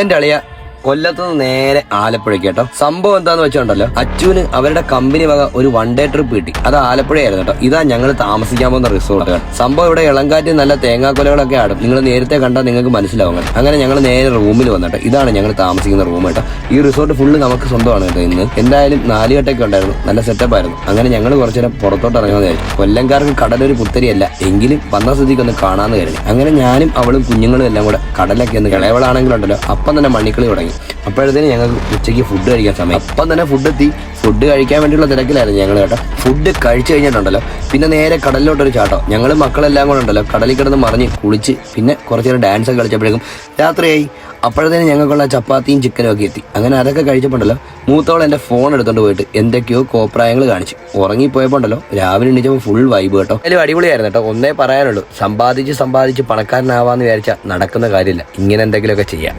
എന്റെ അളിയ കൊല്ലത്തുനിന്ന് നേരെ ആലപ്പുഴയ്ക്ക് കേട്ടോ. സംഭവം എന്താന്ന് വെച്ചോണ്ടല്ലോ, അച്ചുവിന് അവരുടെ കമ്പനി വക ഒരു വൺ ഡേ ട്രിപ്പ് കിട്ടി. അത് ആലപ്പുഴയായിരുന്നു കേട്ടോ. ഇതാ ഞങ്ങൾ താമസിക്കാൻ പോകുന്ന റിസോർട്ട്. സംഭവം ഇവിടെ ഇളങ്കാറ്റ് നല്ല തേങ്ങാക്കൊലകളൊക്കെ ആടും. നിങ്ങൾ നേരത്തെ കണ്ടാൽ നിങ്ങൾക്ക് മനസ്സിലാവും. അങ്ങനെ ഞങ്ങൾ നേരെ റൂമിൽ വന്നിട്ട് ഇതാണ് ഞങ്ങൾ താമസിക്കുന്ന റൂം കേട്ടോ. ഈ റിസോർട്ട് ഫുള്ള് നമുക്ക് സ്വന്തമാണ് കേട്ടോ. ഇന്ന് എന്തായാലും 4 കെട്ടൊക്കെ ഉണ്ടായിരുന്നു, നല്ല സെറ്റപ്പ് ആയിരുന്നു. അങ്ങനെ ഞങ്ങൾ കുറച്ചു നേരം പുറത്തോട്ട് ഇറങ്ങാന്ന് വിചാരിച്ചു. കൊല്ലംകാർക്ക് കടലൊരു പുത്തരിയല്ല, എങ്കിലും വന്ന സ്ഥിതിക്ക് ഒന്ന് കാണാന്ന് കരുതി. അങ്ങനെ ഞാനും അവളും കുഞ്ഞുങ്ങളും എല്ലാം കൂടെ കടലൊക്കെ ഒന്ന് ഇളയവളാണെങ്കിലുണ്ടല്ലോ അപ്പം തന്നെ മണ്ണിക്കളി തുടങ്ങി. അപ്പോഴത്തേന് ഞങ്ങൾക്ക് ഉച്ചയ്ക്ക് ഫുഡ് കഴിക്കാൻ സമയം. അപ്പം തന്നെ ഫുഡ് എത്തി. ഫുഡ് കഴിക്കാൻ വേണ്ടിയുള്ള തിരക്കിലായിരുന്നു ഞങ്ങൾ കേട്ടോ. ഫുഡ് കഴിച്ചു കഴിഞ്ഞിട്ടുണ്ടല്ലോ പിന്നെ നേരെ കടലിലോട്ടൊരു ചാട്ടോ. ഞങ്ങൾ മക്കളെല്ലാം കൂടെ ഉണ്ടല്ലോ കടലിൽ കിടന്ന് മറിഞ്ഞ് കുളിച്ച് പിന്നെ കുറച്ച് നേരം ഡാൻസ് ഒക്കെ കളിച്ചപ്പോഴേക്കും രാത്രിയായി. അപ്പോഴത്തേന് ഞങ്ങൾക്കുള്ള ചപ്പാത്തിയും ചിക്കനും ഒക്കെ എത്തി. അങ്ങനെ അതൊക്കെ കഴിച്ചപ്പോണ്ടല്ലോ മൂത്തോളം എൻ്റെ ഫോൺ എടുത്തോണ്ട് പോയിട്ട് എന്തൊക്കെയോ കോപ്രായങ്ങൾ കാണിച്ചു. ഉറങ്ങിപ്പോയപ്പോണ്ടല്ലോ രാവിലെ എണീച്ചപ്പോൾ ഫുൾ വൈബ് കേട്ടോ. അതിലും അടിപൊളിയായിരുന്നു കേട്ടോ. ഒന്നേ പറയാനുള്ളൂ, സമ്പാദിച്ച് പണക്കാരനാവാന്ന് വിചാരിച്ചാൽ നടക്കുന്ന കാര്യമില്ല. ഇങ്ങനെ എന്തെങ്കിലുമൊക്കെ ചെയ്യാം.